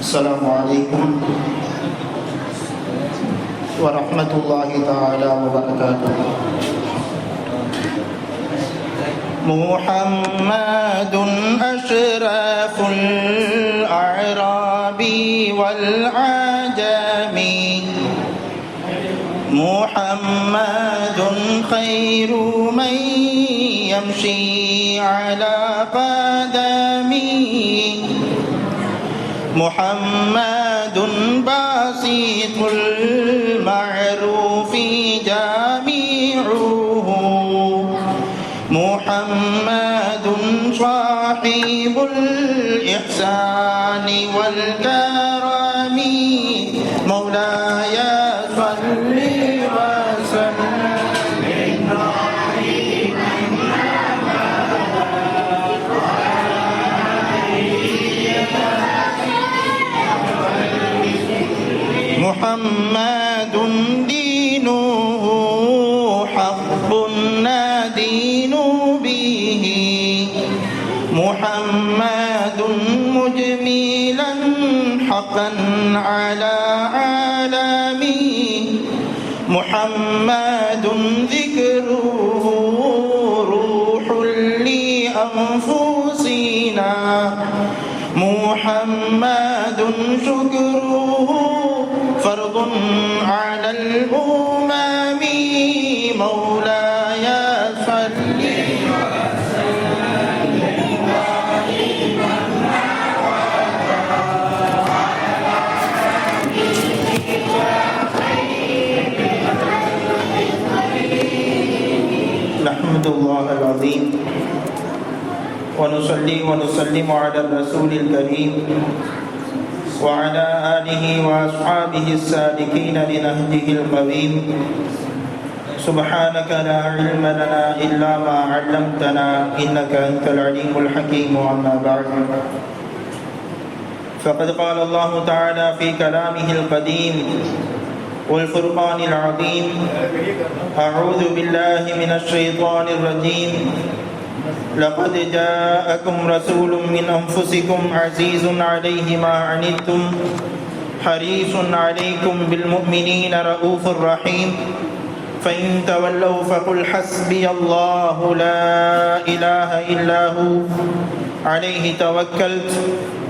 السلام عليكم ورحمة الله تعالى وبركاته. محمد أشرف الأعراب والعجم، محمد خير من يمشي على قدمه، محمد باسط المعروف جامعه، محمد صاحب الإحسان والكرم، مولاي صل وسلم. محمد دينه حق ندين به، محمد مجملا حقا على عالمه، محمد ذكره روح لأنفسنا، محمد شكره فرض على الأمم، مولاي صل نحمد الله العظيم ونصلي ونسلم على الرسول الكريم وعلى آله وأصحابه السالكين لنهجه القويم. سبحانك لا علم لنا إلا ما علمتنا إنك أنت العليم الحكيم. أما بعد، فقد قال الله تعالى في كلامه القديم والفرقان العظيم: أعوذ بالله من الشيطان الرجيم، لقد جاءكم رسول من أنفسكم عزيز عليه ما عنتم حريص عليكم بالمؤمنين رؤوف رحيم، فإن تولوا فقل حسبي الله لا إله إلا هو عليه توكلت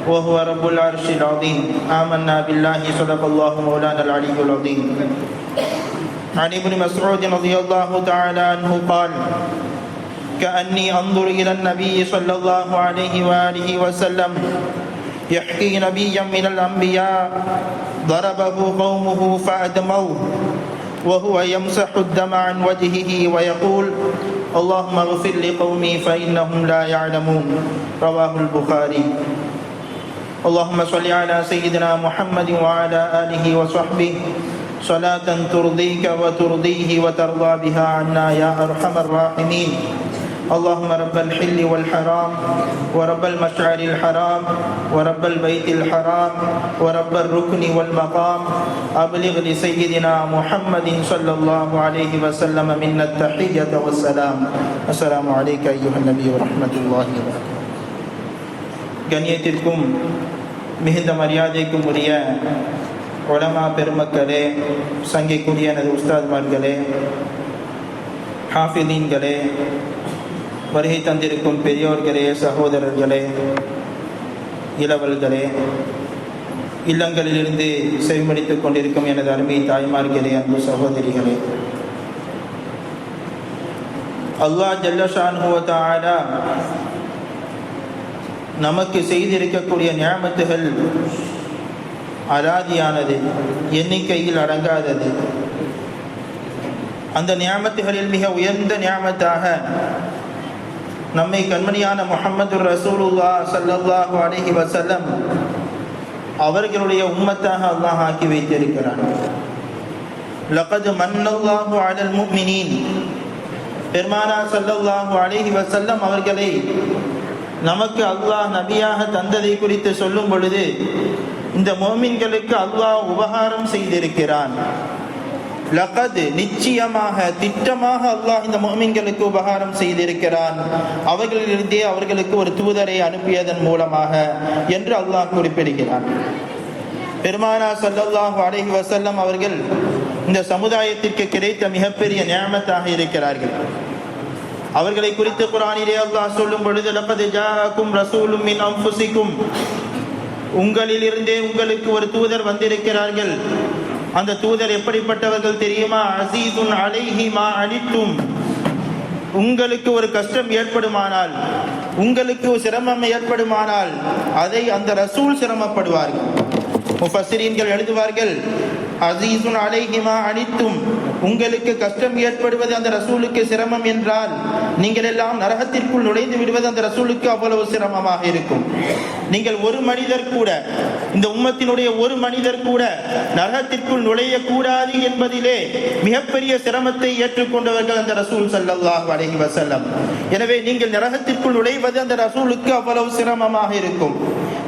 وهو رب العرش العظيم. آمنا بالله صدق الله مولانا العلي العظيم. عن ابن مسعود رضي الله تعالى عنه قال: كأني أنظر إلى النبي صلى الله عليه وآله وسلم يحكي نبيا من الأنبياء ضربه قومه فأدموه وهو يمسح الدم عن وجهه ويقول: اللهم اغفر لقومي فإنهم لا يعلمون. رواه البخاري. اللهم صل على سيدنا محمد وعلى آله وصحبه صلاة ترضيك وترضيه وترضى بها عنا يا أرحم الراحمين. اللهم رب الحل والحرام ورب المشعر الحرام ورب البيت الحرام ورب الركن والمقام، أبلغ لسيدنا محمد صلى الله عليه وسلم منا التحية والسلام. السلام عليك أيها النبي ورحمة الله وبركاته. கண்ணியத்திற்கும் மிகுந்த மரியாதைக்கும் உரிய உலமா பெருமக்களே, சங்கைக்குரிய எனது உஸ்தாத்மார்களே, ஹாஃபிதீன்களே, வருகை தந்திருக்கும் பெரியோர்களே, சகோதரர்களே, இளவல்களே, இல்லங்களிலிருந்து செவிமடித்துக் கொண்டிருக்கும் எனது அருமை தாய்மார்களே, அன்பு சகோதரிகளே, அல்லாஹ் ஜல்ல ஷான்ஹு வ தஆலா நமக்கு செய்திருக்கக்கூடிய நிஅமத்துகள் அலாதியானது, எண்ணிக்கையில் அடங்காதது. அந்த நிஅமத்துகளில் மிக உயர்ந்த நிஅமத்தாக நம்மை கண்மணியான முஹம்மது ரசூலுல்லாஹ் ஸல்லல்லாஹு அலைஹி வஸல்லம் அவர்களுடைய உம்மத்தாக அல்லாஹ் ஆக்கி வைத்திருக்கிறான். லகத் மன்னல்லாஹு அலல் முஃமினீன், பெருமானார் ஸல்லல்லாஹு அலைஹி வஸல்லம் அவர்களை நமக்கு அல்லாஹ் நபியாக தந்ததை குறித்து சொல்லும் பொழுது, இந்த மோமின்களுக்கு அல்லாஹ் உபகாரம் செய்திருக்கிறான். லகது நிச்சயமாக திட்டமாக அல்லாஹ் இந்த முஃமின்களுக்கு உபகாரம் செய்திருக்கிறான், அவர்களிலிருந்தே அவர்களுக்கு ஒரு தூதரை அனுப்பியதன் மூலமாக என்று அல்லாஹ் குறிப்பிடுகிறான். பெருமானா ஸல்லல்லாஹு அலைஹி வஸல்லம் அவர்கள் இந்த சமுதாயத்திற்கு கிடைத்த மிகப்பெரிய நிஅமத்தாக இருக்கிறார்கள். அவர்களை குறித்து குர்ஆனிலே அல்லாஹ் சொல்லும் பொழுது, லகத் ஜாஅக்கும் ரசூலும் மின் அன்ஃபுசிக்கும், உங்களிலிருந்தே உங்களுக்கு ஒரு தூதர் வந்திருக்கிறார்கள். அந்த தூதர் எப்படிப்பட்டவர்கள் தெரியுமா? அஸீஸுன் அலைஹி மா அனித்தும், உங்களுக்கு ஒரு கஷ்டம் ஏற்படுமானால், உங்களுக்கு சிரமம் ஏற்படுமானால் அதை அந்த ரசூல் சிரமப்படுவார்கள். முஃபஸ்ஸிரீன்கள் எழுதுவார்கள், அஸீஸுன் அலைஹி மா அனித்தும், உங்களுக்கு கஷ்டம் ஏற்படுவது அந்த ரசூலுக்கு சிரமம் என்றால், நீங்கள் எல்லாம் நரகத்திற்குள் நுழைந்து விடுவது அந்த ரசூலுக்கு அவ்வளவு சிரமமாக இருக்கும். நீங்கள் ஒரு மனிதர் கூட, இந்த உம்மத்தினுடைய ஒரு மனிதர் கூட நரகத்திற்குள் நுழையக்கூடாது என்பதிலே மிகப்பெரிய சிரமத்தை ஏற்றுக்கொண்டவர்கள் அந்த ரசூல் ஸல்லல்லாஹு அலைஹி வஸல்லம். எனவே நீங்கள் நரகத்திற்குள் நுழைவது அந்த ரசூலுக்கு அவ்வளவு சிரமமாக இருக்கும்.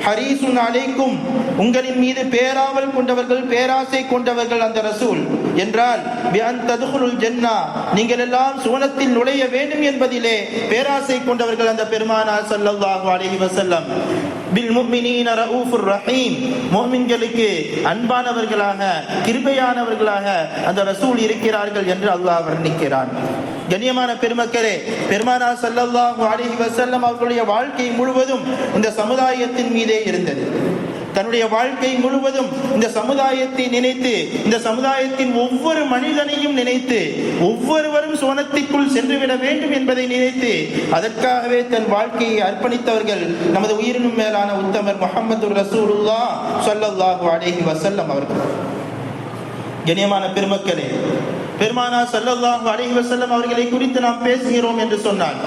ஹரீசுன் அலைக்கும், உங்களின் மீது பேராவல் கொண்டவர்கள், பேராசை கொண்டவர்கள் அந்த ரசூல் என்றால், பிஅன் ததுகுலுல் ஜன்னah, நீங்கள் எல்லாம் சுவனத்தில் நுழைய வேண்டும் என்பதிலே பேராசை கொண்டவர்கள் அந்த பெருமானார் ஸல்லல்லாஹு அலைஹி வஸல்லம். பில் முஃமினீன ரഊஃபுர் ரஹீம், முஃமின்களுக்கு அன்பானவர்களாக, கிருபையானவர்களாக அந்த ரசூல் இருக்கிறார்கள் என்று அல்லாஹ் வர்ணிக்கிறான். கண்ணியமான பெருமக்களே, பெருமானார் ஸல்லல்லாஹு அலைஹி வஸல்லம் அவர்களுடைய வாழ்க்கை முழுவதும் இந்த சமுதாயத்தின் மீதே இருந்தது. தன்னுடைய வாழ்க்கை முழுவதும் இந்த சமுதாயத்தை நினைத்து, இந்த சமுதாயத்தின் ஒவ்வொரு மனிதனையும் நினைத்து, ஒவ்வொருவரும் சுவனத்திற்குள் சென்றுவிட வேண்டும் என்பதை நினைத்து அதற்காகவே தன் வாழ்க்கையை அர்ப்பணித்தவர்கள் நமது உயிரினும் மேலான உத்தமர் முஹம்மது ரசூலுல்லாஹ் ஸல்லல்லாஹு அலைஹி வஸல்லம் அவர்கள். கண்ணியமான பெருமக்களே, பெருமானார் ஸல்லல்லாஹு அலைஹி வஸல்லம் அவர்களை குறித்து நாம் பேசுகிறோம் என்று சொன்னால்,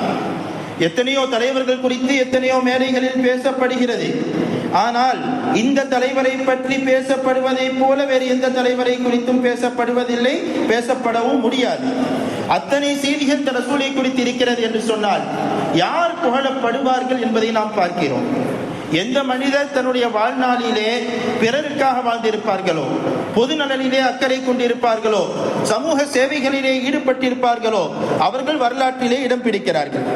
எத்தனையோ தலைவர்கள் குறித்து எத்தனையோ மேடைகளில் பேசப்படுகிறது. ஆனால் இந்த தலைவரை பற்றி பேசப்படுவதை போல வேறு எந்த தலைவரை குறித்தும் பேசப்படுவதில்லை, பேசப்படவும் முடியாது. அத்தனை செய்திகள் ரசூலை குறித்து இருக்கிறது என்று சொன்னால் யார் புகழப்படுவார்கள் என்பதை நாம் பார்க்கிறோம். எந்த மனிதர் தன்னுடைய வாழ்நாளிலே பிறருக்காக வாழ்ந்திருப்பார்களோ, பொது நலனிலே அக்கறை கொண்டிருப்பார்களோ, சமூக சேவைகளிலே ஈடுபட்டிருப்பார்களோ, அவர்கள் வரலாற்றிலே இடம் பிடிக்கிறார்கள்.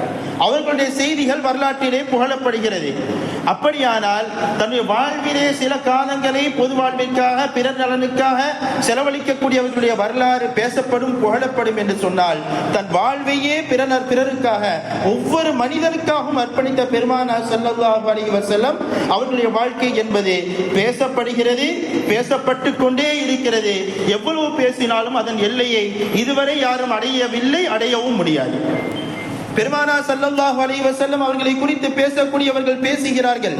அவர்களுடைய செய்திகள் வரலாற்றிலே புகழப்படுகிறது. அப்படியானால் தன்னுடைய வாழ்விலே சில காலங்களை பொது வாழ்விற்காக, பிறர் நலனுக்காக செலவழிக்கக்கூடியவர்களுடைய வரலாறு பேசப்படும், புகழப்படும் என்று சொன்னால், தன் வாழ்வையே பிறருக்காக, ஒவ்வொரு மனிதனுக்காகவும் அர்ப்பணித்த பெருமானார் ஸல்லல்லாஹு அலைஹி வஸல்லம் அவர்களுடைய வாழ்க்கை என்பது பேசப்படுகிறது, பேசப்பட்டு கொண்டே இருக்கிறது. எவ்வளவு பேசினாலும் அதன் எல்லையை இதுவரை யாரும் அடையவில்லை, அடையவும் முடியாது. பெருமானார் ஸல்லல்லாஹு அலைஹி வஸல்லம் அவர்களை குறித்து பேசக்கூடியவர்கள் பேசுகிறார்கள்,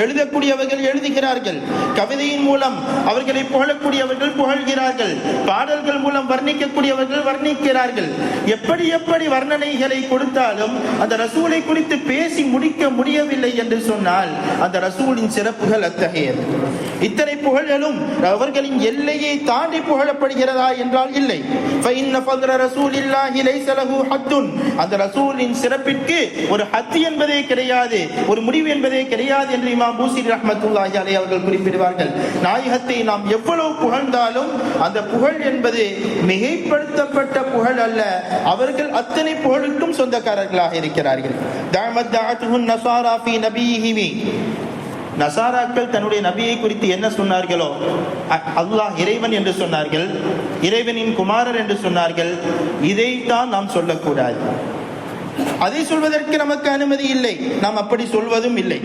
எழுதக்கூடியவர்கள் எழுதுகிறார்கள், கவிதையின் மூலம் அவர்களை புகழக்கூடியவர்கள் புகழ்கிறார்கள், பாடல்கள் மூலம் வர்ணிக்கக்கூடியவர்கள் வர்ணிக்கிறார்கள். எப்படி எப்படி வர்ணனைகளை கொடுத்தாலும் அந்த ரசூலை குறித்து பேசி முடிக்க முடியவில்லை என்று சொன்னால் அந்த ரசூலின் சிறப்புகள் அத்தகையது. இத்தனை புகழ்களும் அவர்களின் எல்லையை தாண்டி புகழப்படுகிறதா என்றால் இல்லை. ஃபஇன்ன ஃபضل ரசூலில்லாஹி லைஸ லஹு ஹத்துன், அந்த ரசூலின் சிறப்பிற்கு ஒரு ஹத் என்பதே கிடையாது, ஒரு முடிவு என்பதே கிடையாது என்று இமாம் பூசிரி ரஹ்மத்துல்லாஹி அலைஹி அவர்கள் குறிப்பிடுவார்கள். நாயகத்தை நாம் எவ்வளவு புகழ்ந்தாலும் அந்த புகழ் என்பது மிகைப்படுத்தப்பட்ட புகழ் அல்ல. அவர்கள் அத்தனை புகழுக்கும் சொந்தக்காரர்களாக இருக்கிறார்கள். தஅமத் தஅத்துஹுன் நஸாரா ஃபீ நபியிஹி, நசாராக்கள் தன்னுடைய நபியை குறித்து என்ன சொன்னார்களோ, அல்லாஹ் இறைவன் என்று சொன்னார்கள், இறைவனின் குமாரர் என்று சொன்னார்கள். இதைத்தான் நாம் சொல்லக்கூடாது. அதை சொல்வதற்கு நமக்கு அனுமதி இல்லை, நாம் அப்படி சொல்வதும் இல்லை.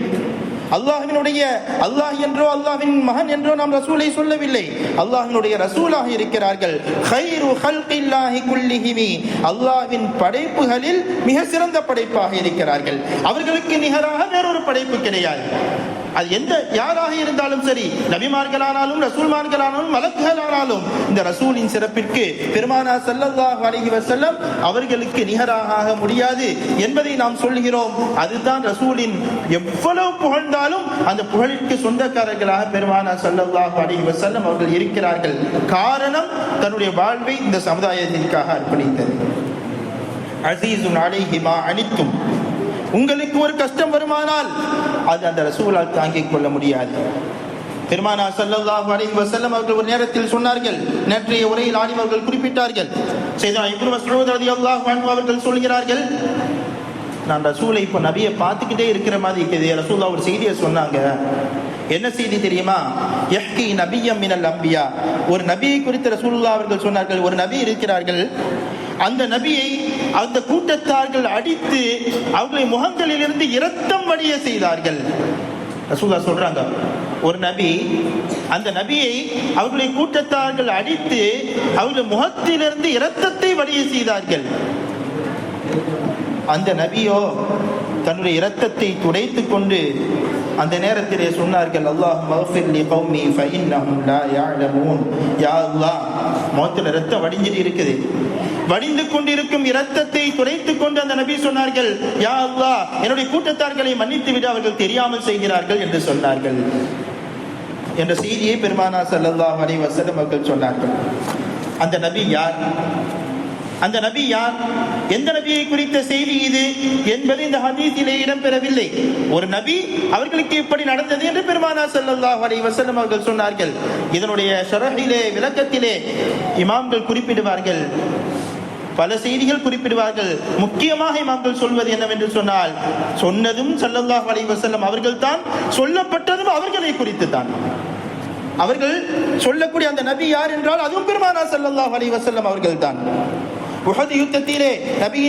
அல்லாஹ்வினுடைய அல்லாஹ் என்றோ அல்லாஹ்வின் மகன் என்றோ நாம் ரசூலை சொல்லவில்லை, அல்லாஹ்வினுடைய ரசூலாக இருக்கிறார்கள். கைரு ஹல்கில்லாஹி குல்லிஹிமி, அல்லாஹ்வின் படைப்புகளில் மிக சிறந்த படைப்பாக இருக்கிறார்கள். அவர்களுக்கு நிகராக வேறொரு படைப்பு கிடையாது. அது எந்த யாராக இருந்தாலும் சரி, நபிமார்களானாலும் ரசூல்மார்களானாலும் மலக்குகளானாலும் இந்த ரசூலின் சிறப்பிற்கு பெருமானார் ஸல்லல்லாஹு அலைஹி வஸல்லம் அவர்களுக்கு நிகராக முடியாது என்பதை நாம் சொல்கிறோம். அதுதான் ரசூலின் எவ்வளவு புகழ்ந்தாலும் அந்த புகழிற்கு சொந்தக்காரர்களாக பெருமானார் ஸல்லல்லாஹு அலைஹி வஸல்லம் அவர்கள் இருக்கிறார்கள். காரணம், தன்னுடைய வாழ்வை இந்த சமுதாயத்திற்காக அர்ப்பணித்தது. அஸீஸுன் அலைஹி மா அனித்தும், உங்களுக்கு ஒரு கஷ்டம் வருமானால் அது அந்த ரசூலால் தாங்கிக் கொள்ள முடியாது. பெருமானார் ஸல்லல்லாஹு அலைஹி வஸல்லம் அவர்கள் ஒரு நேரத்தில் சொன்னார்கள், நேற்றைய உரையில் ஆலிமர்கள் குறிப்பிட்டார்கள், சையதுனா இப்னு மஸ்ஊத் ரலியல்லாஹு அன்ஹு அவர்கள் சொல்கிறார்கள், நான் ரசூலை இப்போ நபியை பார்த்துக்கிட்டே இருக்கிற மாதிரி இருக்குது. ரசூலுல்லாஹ் ஒரு செய்தியை சொன்னாங்க, என்ன செய்தி தெரியுமா? யஹ்கி நபிய்யம் மினல் அம்பியா, ஒரு நபியை குறித்து ரசூலுல்லாஹ் அவர்கள் சொன்னார்கள், ஒரு நபி இருக்கிறார்கள், அந்த நபியை அந்த கூட்டத்தார்கள் அடித்து அவர்களை முகங்களிலிருந்து இரத்தம் வடிய செய்தார்கள். ரசூலுல்லாஹ் சொல்றாங்க, ஒரு நபி, அந்த நபியை அவர்களை கூட்டத்தார்கள் அடித்து அவர்கள் முகத்திலிருந்து இரத்தத்தை வடிய செய்தார்கள். அந்த நபியோ தன்னுடைய இரத்தத்தை துடைத்துக் கொண்டு அந்த நேரத்திலே சொன்னார்கள், அல்லாஹ் மஃபிர் லி கௌமி ஃபஇன்னஹும் லா யஅலமூன். யா அல்லாஹ், முகத்தில் இரத்தம் வடிஞ்சிட்டு இருக்குது, வடிந்து கொண்டிருக்கும் இரத்தத்தை துடைத்துக் கொண்டு அந்த நபி சொன்னார்கள், யா அல்லாஹ், என்னுடைய கூட்டத்தார்களை மன்னித்து விட, அவர்கள் தெரியாமல் செய்கிறார்கள் என்று சொன்னார்கள் என்ற செய்தியை பெருமானார் ஸல்லல்லாஹு அலைஹி வஸல்லம் அவர்கள் சொன்னார்கள். அந்த நபி யார்? அந்த நபி யார்? எந்த நபியை குறித்த செய்தி இது என்பது இந்த ஹதீஸிலே இடம்பெறவில்லை. ஒரு நபி, அவர்களுக்கு இப்படி நடந்தது என்று பெருமானார் ஸல்லல்லாஹு அலைஹி வஸல்லம் அவர்கள் சொன்னார்கள். இதனுடைய ஷரஹிலே, விளக்கத்திலே இமாம்கள் குறிப்பிடுவார்கள், பல செய்திகள் குறிப்பிடுவார்கள். முக்கியமாக இமாம்கள் சொல்வது என்னவென்று சொன்னால், சொன்னதும் ஸல்லல்லாஹு அலைஹி வஸல்லம் அவர்கள் தான், சொல்லப்பட்டதும் அவர்களை குறித்து தான். அவர்கள் சொல்லக்கூடிய அந்த நபி யார் என்றால் அதுவும் பெருமானார் ஸல்லல்லாஹு அலைஹி வஸல்லம் அவர்கள் தான். உஹது யுத்தத்திலே நபி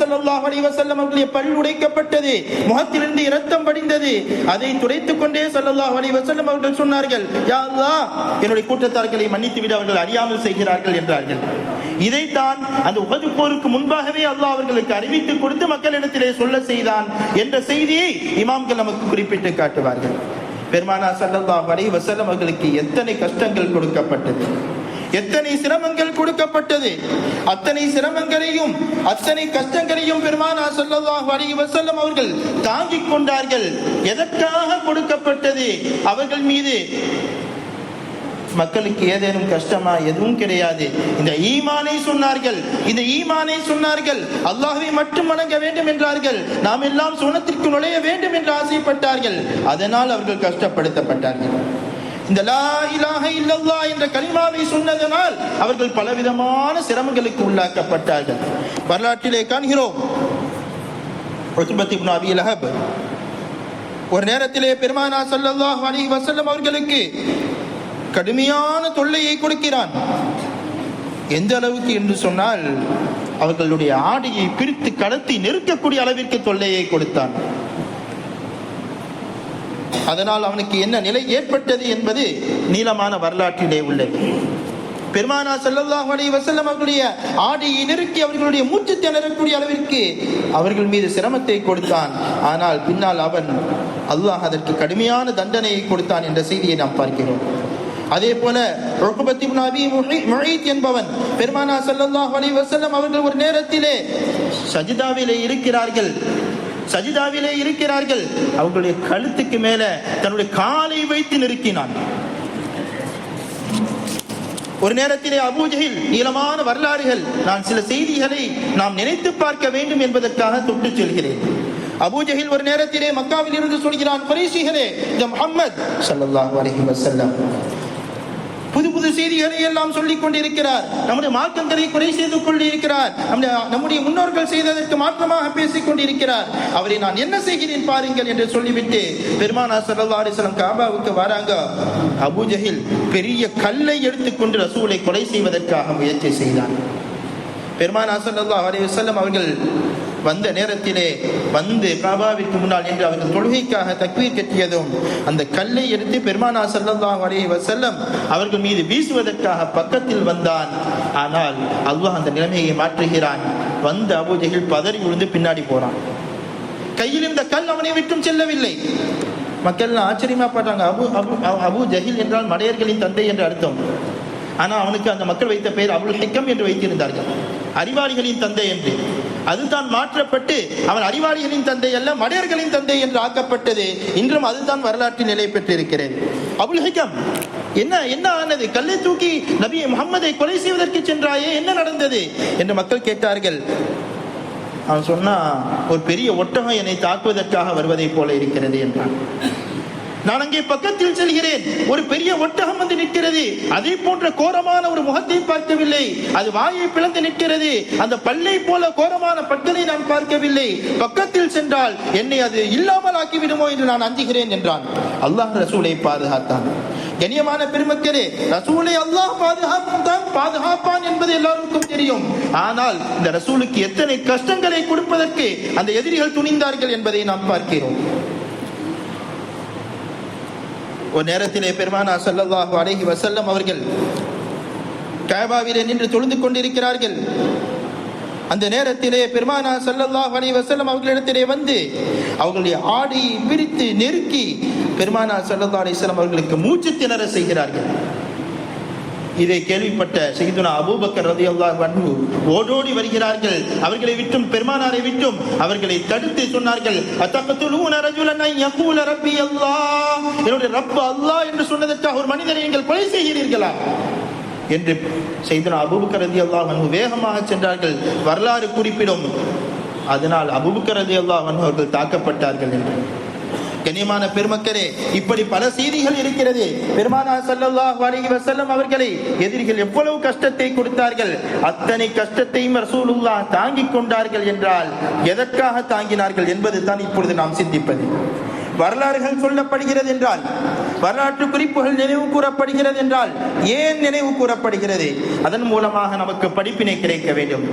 ஸல்லல்லாஹு அலைஹி வஸல்லம் அவர்களுடைய பல் உடைக்கப்பட்டது, முகத்திலிருந்து இரத்தம் வடிந்தது. அதை துடைத்துக் கொண்டே ஸல்லல்லாஹு அலைஹி வஸல்லம் அவர்கள் சொன்னார்கள், யா அல்லாஹ், என்னுடைய கூட்டத்தார்களை மன்னித்து விட, அவர்கள் அறியாமல் செய்கிறார்கள் என்றார்கள். இதைத்தான் அந்த உஹது போருக்கு முன்பாகவே அல்லாஹ் அவர்களுக்கு அறிவித்து கொடுத்து மக்களிடத்திலே சொல்ல செய்தான் என்ற செய்தியை இமாம்கள் நமக்கு குறிப்பிட்டு காட்டுவார்கள். பெருமானார் ஸல்லல்லாஹு அலைஹி வஸல்லம் அவர்களுக்கு எத்தனை கஷ்டங்கள் கொடுக்கப்பட்டது, எத்தனை சிரமங்கள் கொடுக்கப்பட்டது. அத்தனை சிரமங்களையும் அத்தனை கஷ்டங்களையும் பெருமானார் ஸல்லல்லாஹு அலைஹி வஸல்லம் அவர்கள் தாங்கிக் கொண்டார்கள். எதற்காக கொடுக்கப்பட்டது? அவர்கள் மீது மக்களுக்கு ஏதேனும் கஷ்டமா? எதுவும் கிடையாது. இந்த ஈமானை சொன்னார்கள், இந்த ஈமானை சொன்னார்கள். அல்லாஹ்வை மட்டும் வணங்க வேண்டும் என்றார்கள். நாம் எல்லாம் சுவனத்திற்கு நுழைய வேண்டும் என்று ஆசைப்பட்டார்கள். அதனால் அவர்கள் கஷ்டப்படுத்தப்பட்டார்கள். இந்த லா இலாஹ இல்லல்லாஹ் என்ற கலிமாவை சொன்னதனால் அவர்கள் பலவிதமான சிரமங்களுக்கு உள்ளாக்கப்பட்டார்கள். வரலாற்றிலே காண்கிறோம், உத்பத் இப்னு அபீ லஹப் ஒரு நேரத்திலே பெருமானார் ஸல்லல்லாஹு அலைஹி வஸல்லம் அவர்களுக்கு கடுமையான தொல்லையை கொடுக்கிறான். எந்த அளவுக்கு என்று சொன்னால், அவர்களுடைய ஆடையை பிரித்து கடத்தி நெருக்கக்கூடிய அளவிற்கு தொல்லையை கொடுத்தான். அதனால் அவனுக்கு என்ன நிலை ஏற்பட்டது என்பது நீளமான வரலாற்றிலே உள்ளது. பெருமானார் ஸல்லல்லாஹு அலைஹி வஸல்லம் அவர்களுடைய ஆடையை நெருக்கி அவர்களுடைய மூச்சு திணறக்கூடிய அளவிற்கு அவர்கள் மீது சிரமத்தை கொடுத்தான். ஆனால் பின்னால் அல்லாஹ் அதற்கு கடுமையான தண்டனையை கொடுத்தான் என்ற செய்தியை நாம் பார்க்கிறோம். அதே போல உக்பத் இப்னு அபீ முஈத் என்பவன், பெருமானார் ஸல்லல்லாஹு அலைஹி வஸல்லம் அவர்கள் ஒரு நேரத்திலே சஜிதாவிலே இருக்கிறார்கள். அவர்களுடைய கழுத்துக்கு மேல தன்னுடைய காலை வைத்து நெருக்கினான். ஒரு நேரத்திலே அபூ ஜஹில், நீளமான வரலாறுகள், நான் சில செய்திகளை நாம் நினைத்து பார்க்க வேண்டும் என்பதற்காக தொட்டு செல்கிறேன். அபூ ஜஹில் ஒரு நேரத்திலே மக்காவில் இருந்து சொல்கிறான், குறைஷிகளே, இந்த முஹம்மத் ஸல்லல்லாஹு அலைஹி வஸல்லம் புது புது செய்திகளை எல்லாம் சொல்லிக் கொண்டிருக்கிறார், நம்முடைய மார்க்கங்களை குறை செய்து கொண்டிருக்கிறார், நம்முடைய முன்னோர்கள் செய்ததற்கு மாற்றமாக பேசிக் கொண்டிருக்கிறார், அவரை நான் என்ன செய்கிறேன் பாருங்கள் என்று சொல்லிவிட்டு பெருமானார் ஸல்லல்லாஹு அலைஹி வஸல்லம் காபாவுக்கு வராங்க. அபூ ஜஹில் பெரிய கல்லை எடுத்துக்கொண்டு ரசூலை கொலை செய்வதற்காக முயற்சி செய்தார். பெருமானார் ஸல்லல்லாஹு அலைஹி வஸல்லம் அவர்கள் வந்த நேரத்திலே காபாவிற்கு முன்னால் நின்று அவர்கள் தொழுகைக்காக தக்பீர் கட்டியதும் அந்த கல்லை எடுத்து பெருமானார் ஸல்லல்லாஹு அலைஹி வஸல்லம் அவர்கள் மீது வீசுவதற்காக பக்கத்தில் வந்தான். ஆனால் அல்லாஹ் அந்த நிலைமையை மாற்றுகிறான். வந்த அபூ ஜஹில் பதறி விழுந்து பின்னாடி போறான். கையில் இந்த கல் அவனை விட்டும் செல்லவில்லை. மக்கள் ஆச்சரியமா பார்த்தாங்க. அபூ ஜஹில் என்றால் மடையர்களின் தந்தை என்று அர்த்தம். ஆனால் அவனுக்கு அந்த மக்கள் வைத்த பெயர் அபுல் ஹிக்கம் என்று வைத்திருந்தார்கள், அறிவாளிகளின் தந்தை என்று. அதுதான் மாற்றப்பட்டு அவன் அறிவாளிகளின் தந்தை அல்ல, மடையர்களின் தந்தை என்று ஆக்கப்பட்டது. இன்றும் அதுதான் வரலாற்றில் நிலை பெற்றிருக்கிறது. அபுல் ஹிக்கம், என்ன ஆனது? கல்லை தூக்கி நபி முஹம்மதை கொலை செய்வதற்கு சென்றாயே, என்ன நடந்தது என்று மக்கள் கேட்டார்கள். அவன் சொன்னா, ஒரு பெரிய ஒட்டகம் என்னை தாக்குவதற்காக வருவதை போல இருக்கிறது என்றான். நான் அங்கே பக்கத்தில் செல்கிறேன், ஒரு பெரிய ஒட்டகம் வந்து நிற்கிறது. அதே போன்ற கோரமான ஒரு முகத்தை பார்க்கவில்லை, அது வாயை பிளந்து நிற்கிறது. அந்த பல்லை போல கோரமான பற்களை நான் பார்க்கவில்லை. பக்கத்தில் சென்றால் என்னை அது இல்லாமல் ஆக்கிவிடுமோ என்று நான் அஞ்சுகிறேன் என்றான். அல்லாஹ் ரசூலை பாதுகாத்தான். கண்ணியமான பெருமக்களே, ரசூலை அல்லாஹ் பாதுகாப்பான் என்பது எல்லாருக்கும் தெரியும். ஆனால் இந்த ரசூலுக்கு எத்தனை கஷ்டங்களை கொடுப்பதற்கு அந்த எதிரிகள் துணிந்தார்கள் என்பதை நாம் பார்க்கிறோம். ஒரு நேரத்திலே பெருமானார் ஸல்லல்லாஹு அலைஹி வஸல்லம் அவர்கள் கஅபாவிலே நின்று தொழுது கொண்டிருக்கிறார்கள். அந்த நேரத்திலே பெருமானார் ஸல்லல்லாஹு அலைஹி வஸல்லம் அவர்களிடத்திலே வந்து அவர்களுடைய ஆடையை பிரித்து நெருக்கி பெருமானார் ஸல்லல்லாஹு அலைஹி வஸல்லம் அவர்களுக்கு மூச்சு திணற செய்கிறார்கள். இதை கேள்விப்பட்ட சய்யிதுனா அபூபக்கர் ரலியல்லாஹு அன்ஹு ஓடோடி வருகிறார்கள். அவர்களை விட்டும் பெருமானாரை விட்டும் அவர்களை தடுத்து சொன்னார்கள், அத்தகதுலூன ரஜுலன் அன் யகூல ரப்பி அல்லாஹ், என்னுடைய ரப் அல்லாஹ் என்று சொன்னதற்காக ஒரு மனிதரை நீங்கள் கொலை செய்கிறீர்களா என்று சய்யிதுனா அபூபக்கர் ரலியல்லாஹு அன்ஹு வேகமாக சென்றார்கள். வரலாறு குறிப்பிடும், அதனால் அபூபக்கர் ரலியல்லாஹு அன்ஹு அவர்கள் தாக்கப்பட்டார்கள் என்று. கண்ணியமான பெருமக்களே, இப்படி பல செய்திகள் இருக்கிறது. பெருமானார் ஸல்லல்லாஹு அலைஹி வஸல்லம் அவர்களை எதிரிகள் எவ்வளவு கஷ்டத்தை கொடுத்தார்கள். அத்தனை கஷ்டத்தையும் ரசூலுல்லாஹ் தாங்கிக் கொண்டார்கள் என்றால் எதற்காக தாங்கினார்கள் என்பது தான் இப்பொழுது நாம் சிந்திப்பது. வரலாறுகள் சொல்லப்படுகிறது என்றால், வரலாற்று குறிப்புகள் நினைவு கூறப்படுகிறது என்றால் ஏன் நினைவு கூறப்படுகிறது? அதன் மூலமாக நமக்கு படிப்பினை கிடைக்க வேண்டும்.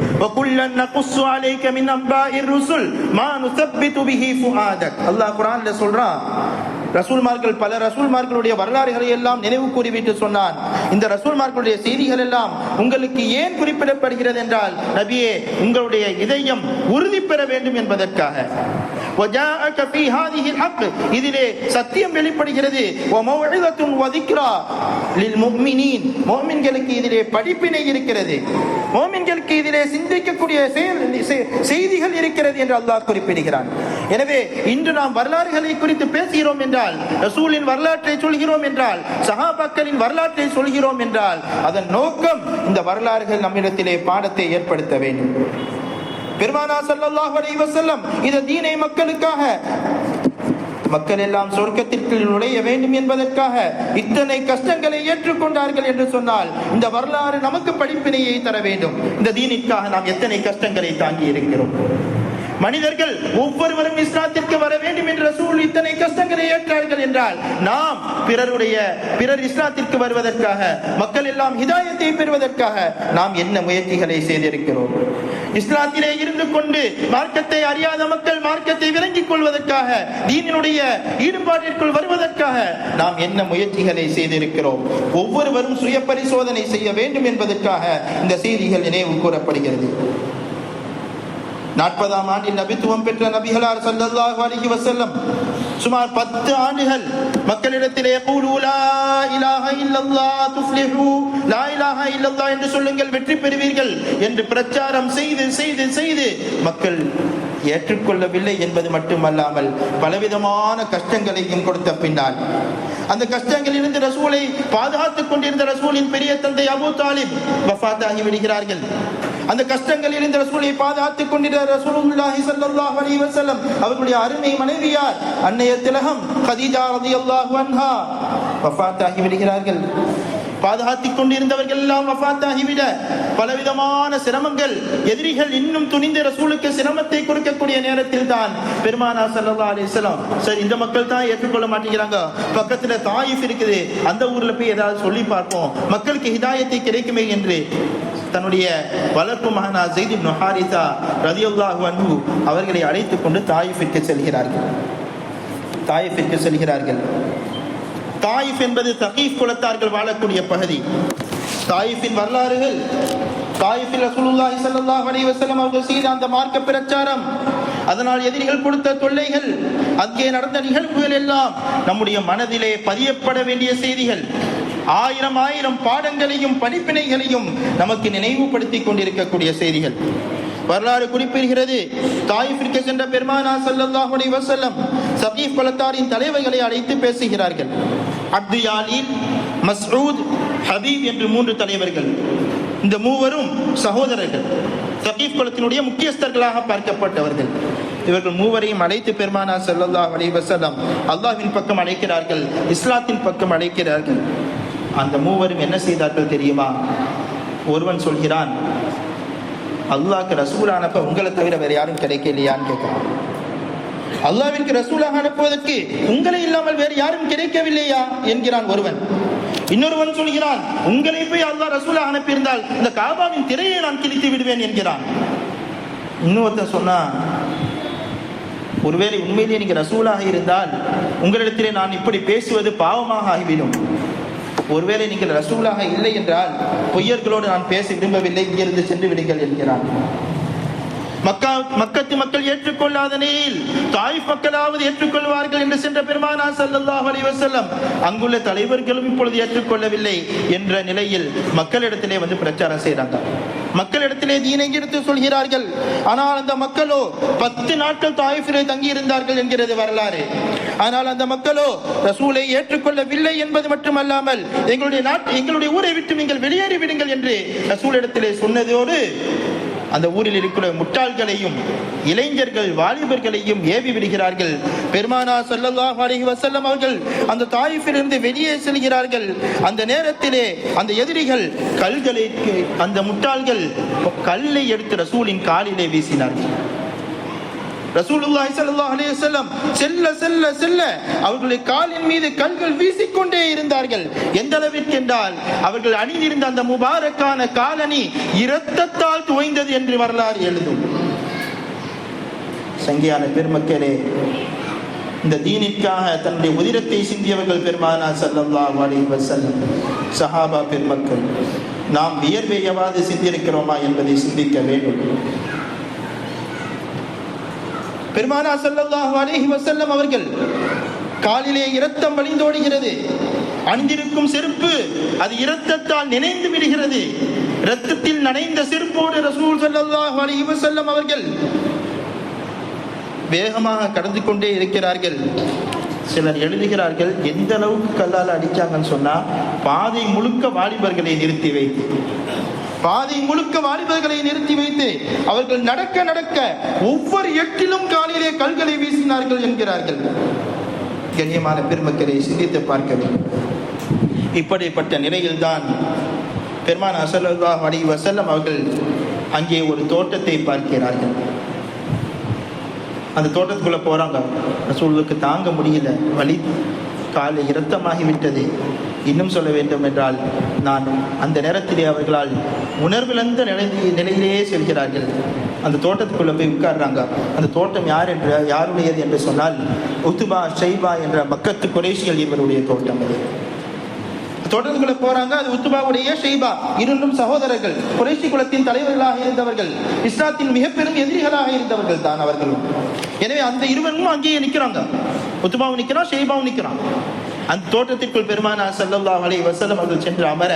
அல்லாஹ் குர்ஆன்ல சொல்றான், ரசூல்மார்கள் பல ரசூல்மார்களுடைய வரலாறுகளை எல்லாம் நினைவு கூறிவிட்டு சொன்னான், இந்த ரசூல்மார்களுடைய செய்திகள் எல்லாம் உங்களுக்கு ஏன் குறிப்பிடப்படுகிறது என்றால், நபியே உங்களுடைய இதயம் உறுதி பெற வேண்டும் என்பதற்காக. இதிலே சத்தியம் வெளிப்படுகிறது. இதிலே படிப்பினை இருக்கிறது, முஃமின்களுக்கு இதிலே சிந்திக்கக்கூடிய செய்திகள் இருக்கிறது என்று அல்லாஹ் குறிப்பிடுகிறான். எனவே இன்று நாம் வரலாறுகளை குறித்து பேசுகிறோம் என்றால், ரசூலின் வரலாற்றை சொல்கிறோம் என்றால், சஹாபாக்களின் வரலாற்றை சொல்கிறோம் என்றால், அதன் நோக்கம் இந்த வரலாறுகள் நம்மிடத்திலே பாடத்தை ஏற்படுத்த வேண்டும். பெருமானார் ஸல்லல்லாஹு அலைஹி வஸல்லம் இந்த தீனை மக்களுக்காக, மக்கள் எல்லாம் சொர்க்கத்திற்கு நுழைய வேண்டும் என்பதற்காக இத்தனை கஷ்டங்களை ஏற்றுக்கொண்டார்கள் என்று சொன்னால், இந்த வரலாறு நமக்கு படிப்பினையை தர வேண்டும். இந்த தீனிற்காக நாம் எத்தனை கஷ்டங்களை தாங்கி இருக்கிறோம். மனிதர்கள் ஒவ்வொருவரும் இஸ்லாத்திற்கு வர வேண்டும் என்ற ரசூல் இத்தனை கஷ்டங்களை ஏற்றார்கள் என்றால், நாம் பிறர் இஸ்லாத்திற்கு வருவதற்காக, மக்கள் எல்லாம் ஹிதாயத்தை பெறுவதற்காக நாம் என்ன முயற்சிகளை செய்திருக்கிறோம்? இஸ்லாத்திலே இருந்து கொண்டு மார்க்கத்தை அறியாத மக்கள் மார்க்கத்தை விளங்கிக் கொள்வதற்காக, தீனினுடைய ஈடுபாட்டிற்குள் வருவதற்காக நாம் என்ன முயற்சிகளை செய்திருக்கிறோம்? ஒவ்வொருவரும் சுய பரிசோதனை செய்ய வேண்டும் என்பதற்காக இந்த செய்திகள் நினைவு கூறப்படுகிறது. 40ஆம் ஆண்டில் நபித்துவம் பெற்ற நபிகளார் ஸல்லல்லாஹு அலைஹி வஸல்லம் சுமார் 10 ஆண்டுகள் மக்களிடத்திலே யகூலு லா இலாஹ இல்லல்லாஹ் துஃப்லிஹு, லா இலாஹ இல்லல்லாஹ் என்று சொல்லுங்கள் வெற்றி பெறுவீர்கள் என்று பிரச்சாரம் செய்து மக்கள் ஏற்றுக்கொள்ளவில்லை என்பது மட்டுமல்லாமல் பலவிதமான கஷ்டங்களையும் கொடுத்த பின்னால், அந்த கஷ்டங்களிலிருந்து ரசூலை பாதுகாத்துக் கொண்டிருந்த ரசூலின் பெரிய தந்தை அபூ தாலிப் வஃபாத்தாகி விடுகிறார்கள். அந்த கஷ்டங்களில் இந்த ரசூலை பாதுகாத்துக் கொண்டிருந்த ரசூலுல்லாஹி ஸல்லல்லாஹு அலைஹி வஸல்லம் அவர்களுடைய அருமை மனைவியார் அன்னைய திலகம் கதீஜா ரலியல்லாஹு அன்ஹா வஃபாத்தாகி விடுகிறார்கள். பாதுகாத்துக் கொண்டிருந்தவர்கள் எல்லாம் வஃபாத்தாகிவிட பலவிதமான சிரமங்கள், எதிரிகள் இன்னும் துணிந்த ரசூலுக்கு சிரமத்தை கொடுக்கக்கூடிய நேரத்தில் தான் பெருமானார் ஸல்லல்லாஹு அலைஹி வஸல்லம், சரி இந்த மக்கள் தான் ஏற்றுக்கொள்ள மாட்டேங்கிறாங்க, பக்கத்துல தாயிஃப் இருக்குது, அந்த ஊர்ல போய் ஏதாவது சொல்லி பார்ப்போம், மக்களுக்கு ஹிதாயத்தை கிடைக்குமே என்று தன்னுடைய வளர்ப்பு மகனார் ஸைத் இப்னு ஹாரிஸா ரலியல்லாஹு அன்ஹு அவர்களை அழைத்துக் கொண்டு தாயிஃபிற்கு செல்கிறார்கள். தாயிஃப் என்பது தகீஃப் குலத்தார்கள் வாழக்கூடிய பகுதி. தாயிஃபின் வரலாறுகள், தாயிஃபில் ரசூலுல்லாஹி ஸல்லல்லாஹு அலைஹி வஸல்லம் அவர்கள் செய்த அந்த மார்க்க பிரச்சாரம், அதனால் எதிரிகள் கொடுத்த தொல்லைகள், அங்கே நடந்த நிகழ்வுகள் எல்லாம் நம்முடைய மனதிலே பதியப்பட வேண்டிய செய்திகள். ஆயிரம் பாடங்களையும் படிப்பினைகளையும் நமக்கு நினைவுபடுத்திக் கொண்டிருக்கக்கூடிய செய்திகள். வரலாறு குறிப்பிடுகிறது, தாயிஃபிற்கு சென்ற பெருமானார் ஸல்லல்லாஹு அலைஹி வஸல்லம் சகீஃப் குலத்தாரின் தலைவர்களை அழைத்து பேசுகிறார்கள். அப்து யாலீல், மஸ்ஊத், ஹபீப் என்று 3 தலைவர்கள். இந்த மூவரும் சகோதரர்கள், சகீஃப் குலத்தினுடைய முக்கியஸ்தர்களாக பார்க்கப்பட்டவர்கள். இவர்கள் மூவரையும் அழைத்து பெருமானார் ஸல்லல்லாஹு அலைஹி வஸல்லம் அல்லாஹ்வின் பக்கம் அழைக்கிறார்கள், இஸ்லாத்தின் பக்கம் அழைக்கிறார்கள். அந்த மூவரும் என்ன செய்தார்கள் தெரியுமா? ஒருவன் சொல்கிறான், அல்லாஹ்க்கு ரசூல் அனுப்ப உங்களை தவிர வேற யாரும் கிடைக்கலையான்னு கேட்கிறான். அல்லாஹ்விற்கு ரசூலாக அனுப்புவதற்கு உங்களை இல்லாமல் வேறு யாரும் கிடைக்கவில்லையா என்கிறான் ஒருவன். இன்னொருவன் சொல்கிறான், உங்களை போய் அல்லாஹ் ரசூலாக அனுப்பியிருந்தால் இந்த காபாவின் திரையை நான் கிழித்து விடுவேன் என்கிறான். இன்னொருத்தன் சொன்னா, ஒருவேளை உண்மையிலேயே நீங்க ரசூலாக இருந்தால் உங்களிடத்திலே நான் இப்படி பேசுவது பாவமாக ஆகிவிடும். ஒருவேளை நீங்கள் ரசூலாக இல்லை என்றால் பொய்யர்களோடு நான் பேச விரும்பவில்லை, இங்கிருந்து சென்று விடுங்கள் என்கிறான். மக்கத்து மக்கள் ஏற்றுக்கொள்ளாத நிலையில் தாயிஃப் மக்களாவது ஏற்றுக்கொள்வார்கள் என்று சென்ற பெருமானார் ஸல்லல்லாஹு அலைஹி வஸல்லம் அங்குள்ள தலைவர்களும் இப்பொழுது ஏற்றுக்கொள்ளவில்லை என்ற நிலையில் மக்களிடத்திலே வந்து பிரச்சாரம் செய்கிறாங்க. மக்களிடத்திலே தீனை எடுத்து சொல்கிறார்கள். ஆனால் அந்த மக்களோ 10 நாட்கள் தாயிஃபிலே தங்கி இருந்தார்கள் என்கிறது வரலாறு. ஆனால் அந்த மக்களோ ரசூலை ஏற்றுக்கொள்ளவில்லை என்பது மட்டுமல்லாமல் எங்களுடைய ஊரை விட்டு நீங்கள் வெளியேறி விடுங்கள் என்று ரசூலிடத்திலே சொன்னதோடு அந்த ஊரில் இருக்கிற முட்டாள்களையும் இளைஞர்கள் வாலிபர்களையும் ஏவி விடுகிறார்கள். பெருமானார் ஸல்லல்லாஹு அலைஹி வஸல்லம் அவர்கள் அந்த தாயிஃபிலிருந்து வெளியே செல்கிறார்கள். அந்த நேரத்திலே அந்த எதிரிகள் அந்த முட்டாள்கள் கல்லை எடுத்து ரசூலின் காலிலே வீசினார்கள். ரசூலுல்லாஹி ஸல்லல்லாஹு அலைஹி வஸல்லம் செல்ல செல்ல செல்ல அவர்களுடைய காலின் மீது கல்கள் வீசிக்கொண்டே இருந்தார்கள். எந்த அளவிற்கு என்றால் அவர்கள் அணிந்திருந்த அந்த முபாரக்கான காலணி இரத்தத்தால் துவைந்தது என்று வரலாறு எழுதும். சங்கியான பெருமக்களே, இந்த தீனிற்காக தன்னுடைய உதிரத்தை சிந்தியவர்கள் பெருமானார் ஸல்லல்லாஹு அலைஹி வஸல்லம், சஹாபா பெருமக்கள். நாம் வியர்வையவாது சிந்தியிருக்கிறோமா என்பதை சிந்திக்க வேண்டும். பெருமானார் ஸல்லல்லாஹு அலைஹி வஸல்லம் அவர்கள் காலிலே இரத்தம் வழிந்தோடுகிறது. அணிந்திருக்கும் செருப்பு அது இரத்தத்தால் நினைந்து விடுகிறது. இரத்தத்தில் நனைந்த செருப்போடு ரசூல் ஸல்லல்லாஹு அலைஹி வஸல்லம் அவர்கள் வேகமாக கடந்து கொண்டே இருக்கிறார்கள். சிலர் எழுதுகிறார்கள், எந்த அளவுக்கு கல்லால் அடிச்சாங்கன்னு சொன்னா பாதை முழுக்க வாலிபர்களை நிறுத்தி வைத்து அவர்கள் நடக்க நடக்க ஒவ்வொரு எட்டிலும் காலிலே கல்களை வீசினார்கள் என்கிறார்கள். கண்ணியமான பெருமக்களை சிந்தித்து பார்க்க வேண்டும். இப்படிப்பட்ட நிலையில்தான் பெருமானார் ஸல்லல்லாஹு அலைஹி வஸல்லம் அவர்கள் அங்கே ஒரு தோட்டத்தை பார்க்கிறார்கள். அந்த தோட்டத்துக்குள்ள போறாங்க. ரசூலுக்கு தாங்க முடியல, வலி, காலை இரத்தமாகிவிட்டது. இன்னும் சொல்ல வேண்டும் என்றால் நான் அந்த நேரத்திலே அவர்களால் உணர்விழந்த நிலையிலேயே செல்கிறார்கள். அந்த தோட்டத்துக்குள்ள போய் உட்கார்றாங்க. அந்த தோட்டம் யாருடையது என்று சொன்னால் உத்பா ஷைபா என்ற மக்கத்து குறைஷிகள் இவருடைய தோட்டம். அது தோட்டத்துக்குள்ள போறாங்க. அது உத்பாவுடைய ஷைபா, இரண்டும் சகோதரர்கள், குறைஷி குலத்தின் தலைவர்களாக இருந்தவர்கள், இஸ்லாத்தின் மிக பெரும் எதிரிகளாக இருந்தவர்கள் தான் அவர்களும். எனவே அந்த இருவரும் அங்கேயே நிற்கிறாங்க. உத்பாவும் நிற்கிறான், ஷைபாவும் நிற்கிறான். அந்த தோட்டத்திற்குள் பெருமானார் ஸல்லல்லாஹு அலைஹி வஸல்லம் அவர்கள் சென்று அமர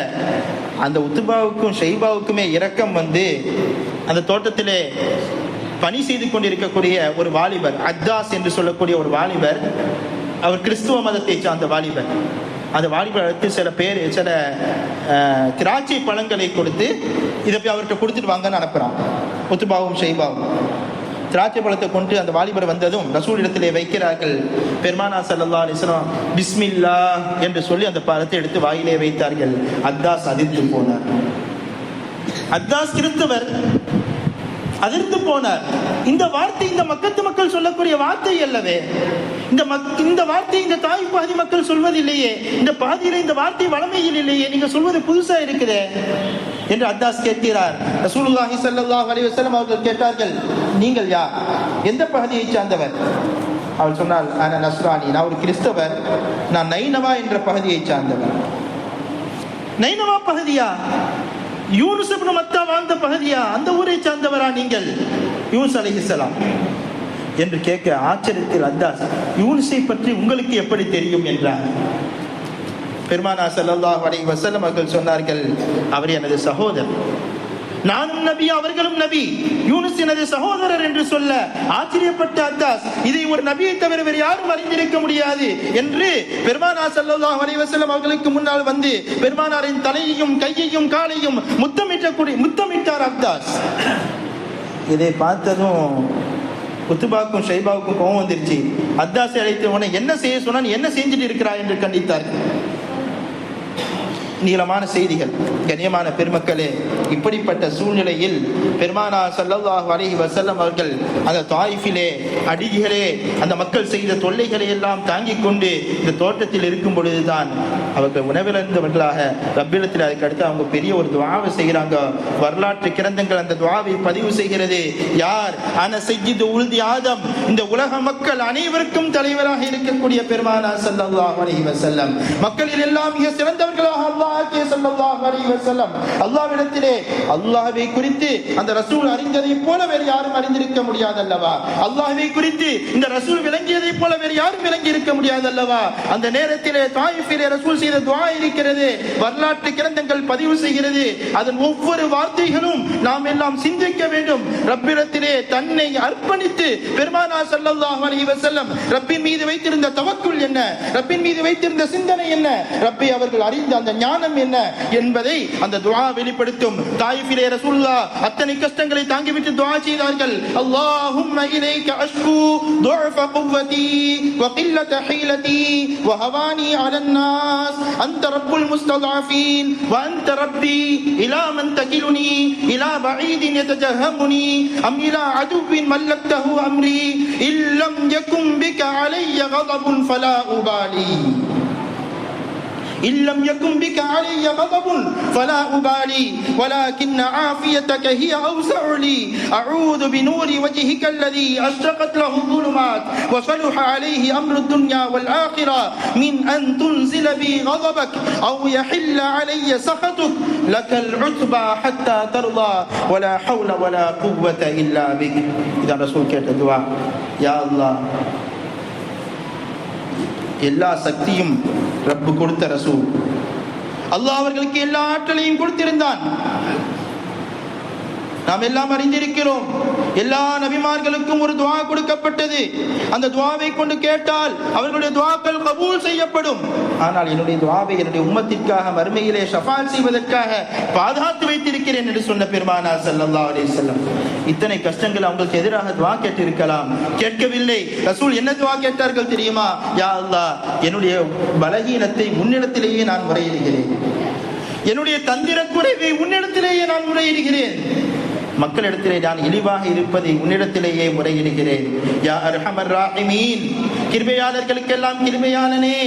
அந்த உத்பாவுக்கும் ஷைபாவுக்குமே இரக்கம் வந்து அந்த தோட்டத்திலே பணி செய்து கொண்டிருக்கக்கூடிய ஒரு வாலிபர், அத்தாஸ் என்று சொல்லக்கூடிய ஒரு வாலிபர், அவர் கிறிஸ்துவ மதத்தை சார்ந்த வாலிபர். அந்த வாலிபருக்கு சில திராட்சை பழங்களை கொடுத்து இதை போய் அவர்கிட்ட கொடுத்துட்டு வாங்கன்னு அனுப்புறான். உத்பாவும் ஷைபாவும் திராட்சை பழத்தை கொண்டு அந்த வாலிபர் வந்ததும் ரசூல் இடத்திலே வைக்கிறார்கள். பெருமானார் ஸல்லல்லாஹு அலைஹி வஸல்லம் பிஸ்மில்லா என்று சொல்லி அந்த பழத்தை எடுத்து வாயிலே வைத்தார்கள். அத்தாஸ் அதிர்ந்து போனார். அத்தாஸ் கிறிஸ்தவர், அதிர்ந்து போனார். இந்த வார்த்தை இந்த மக்கத்து மக்கள் சொல்லக்கூடிய வார்த்தை அல்லவே. இந்த வார்த்தை இந்த தாய் பாதி மக்கள் சொல்வதில்லையே, இந்த பாதியில இந்த வார்த்தை வளமையில் இல்லையே, நீங்க சொல்வது புதுசா இருக்குதே என்று அத்தாஸ் கேட்கிறார். ரசூலுல்லாஹி ஸல்லல்லாஹு அலைஹி வஸல்லம் அவர்கள் கேட்டார்கள், நீங்கள் யார், எந்த பகுதியை சார்ந்தவர்? அவள் சொன்னால், அன நஸ்ரானி, நான் ஒரு கிறிஸ்தவர், நான் நைனவா என்ற பகுதியை சார்ந்தவர். நைனவா பகுதியா? யூனுஸ் இப்னு மத்தா வாழ்ந்த பகுதியா? அந்த ஊரை சார்ந்தவரா நீங்கள்? யூனுஸ் அலைஹிஸ்ஸலாம் என்று கேட்க ஆச்சரியத்தில் அத்தாஸ், யூனுஸை பற்றி உங்களுக்கு எப்படி தெரியும் என்றார். பெருமானார் ஸல்லல்லாஹு அலைஹி வஸல்லம் அவர்கள் சொன்னார்கள், அவர் எனது சகோதரர், நானும் நபி அவர்களும் நபி, யூனுஸ் எனது சகோதரர் என்று சொல்ல ஆச்சரியப்பட்ட அத்தாஸ், இதை ஒரு நபியை தவிர வேறு யாரும் அறிந்திருக்க முடியாது என்று பெருமானார் ஸல்லல்லாஹு அலைஹி வஸல்லம் அவர்களுக்கு முன்னால் வந்து பெருமானாரின் தலையையும் கையையும் காலையும் முத்தமிட்டார் அத்தாஸ். இதை பார்த்ததும் உத்பாவுக்கும் ஷைபாவுக்கும் கோபம் வந்துருச்சு. அத்தாஸை அழைத்த உடனே என்ன செய்ய சொன்னா, என்ன செஞ்சுட்டு இருக்கிறாய் என்று கண்டித்தார்கள். நீளமான செய்திகள். கண்ணியமான பெருமக்களே, இப்படிப்பட்ட சூழ்நிலையில் பெருமானார் ஸல்லல்லாஹு அலைஹி வஸல்லம் அவர்கள் அந்த தாயிஃபிலே அடிகளே அந்த மக்கள் செய்த தொல்லைகளை எல்லாம் தாங்கிக் கொண்டு இந்த தோட்டத்தில் இருக்கும் பொழுதுதான் அவர்கள் உணவிழந்தவர்களாக ரப்பிடத்தில் அதுக்கு அடுத்து அவங்க பெரிய ஒரு துஆவை செய்கிறாங்க. வரலாற்று கிரந்தங்கள் அந்த துஆவை பதிவு செய்கிறது. யார்? அன சய்யிது உல்தி ஆதம், இந்த உலக மக்கள் அனைவருக்கும் தலைவராக இருக்கக்கூடிய பெருமானார் ஸல்லல்லாஹு அலைஹி வஸல்லம், மக்களில் எல்லாம் மிக சிறந்தவர்களாக அல்லாஹ் ஸல்லல்லாஹு அலைஹி வஸல்லம் அல்லாஹ்விடத்திலே அல்லாஹ்வை குறித்து அந்த ரசூல் அறிந்ததை போல வேறு யாரும் அறிந்திருக்க முடியாது அல்லவா? அல்லாஹ்வை குறித்து இந்த ரசூல் விளங்கியதை போல வேறு யாரும் விளங்கி இருக்க முடியாது அல்லவா? அந்த நேரத்திலே தாயிஃபிலே ரசூல் செய்த துஆ இருக்கிறது, வரலாற்று கிரந்தங்கள் பதிவு செய்கிறது. அதன் ஒவ்வொரு வார்த்தைகளும் நாம் எல்லாம் சிந்திக்க வேண்டும். ரப்பிடத்திலே தன்னை அர்ப்பணித்து பெருமானார் ஸல்லல்லாஹு அலைஹி வஸல்லம் ரப்பின் மீது வைத்திருந்த தவக்குல் என்ன, ரப்பின் மீது வைத்திருந்த சிந்தனை என்ன, ரப்பை அவர்கள் அறிந்த அந்த ஞானம் என்ன என்பதை அந்த துஆ வெளிப்படுத்தும். தாயிஃபிலே ரசூலுல்லாஹ் அத்தனை கஷ்டங்களை தாங்கிவிட்டு துஆ செய்தார்கள். அல்லாஹும்ம இலைக அஷ்கு துஅஃப குவதி வ கில்லத ஹீலதி வ ஹவானி அலன் நாஸ் அன்த ரப்புல் முஸ்தضعفين வ அன்த ரப்பி இலா மன் தகிலுனி இலா பஈதின் யதஜஹமுனி அம் இலா அதுவின் மல்லக்தஹு அம்ரி இல்லம் யகும் பிக அலைய கதபுன் ஃபலா உபாலி إن لم يكن بك علي غضب فلا أبالي ولكن عافيتك هي أوسع لي أعوذ بنور وجهك الذي أشرقت له الظلمات وصلح عليه أمر الدنيا والآخرة من أن تنزل بي غضبك أو يحل علي سخطك لك العتبى حتى ترضى ولا حول ولا قوة إلا بك. إذا رسول கேட்ட துஆ, யா அல்லாஹ், எல்லா சக்தியும் ரப்பு கொடுத்த ரசூல் அல்லாஹ் அவர்களுக்கு எல்லா ஆற்றலையும் கொடுத்திருந்தான். நாம் எல்லாம் அறிந்திருக்கிறோம். எல்லா நபிமார்களுக்கும் ஒரு துஆ கொடுக்கப்பட்டது. அந்த துஆவை கொண்டு கேட்டால் அவர்களுடைய துஆக்கள் கபூல் செய்யப்படும். ஆனால் என்னுடைய துஆவை என்னுடைய உம்மத்திற்காக மறுமையிலே ஷஃபாஅத் செய்வதற்காக பாதுகாத்து வைத்திருக்கிறேன் என்று சொன்ன பெருமானார் ஸல்லல்லாஹு அலைஹி வஸல்லம் இத்தனை கஷ்டங்கள் அவங்களுக்கு எதிராக துஆ கேட்டிருக்கலாம், கேட்கவில்லை. ரசூல் என்ன துஆ கேட்டார்கள் தெரியுமா? யா அல்லாஹ், என்னுடைய பலகீனத்தை உன்னிடத்திலேயே நான் முறையிடுகிறேன், என்னுடைய தந்திர குறைவை உன்னிடத்திலேயே நான் முறையிடுகிறேன், மக்களிடத்திலே நான் இழிவாக இருப்பதை உன்னிடத்திலேயே முறையிடுகிறேன். யா அர்ஹமர் ராஹிமீன், கிருபையாளர்களுக்கெல்லாம் கிருபையாளனே,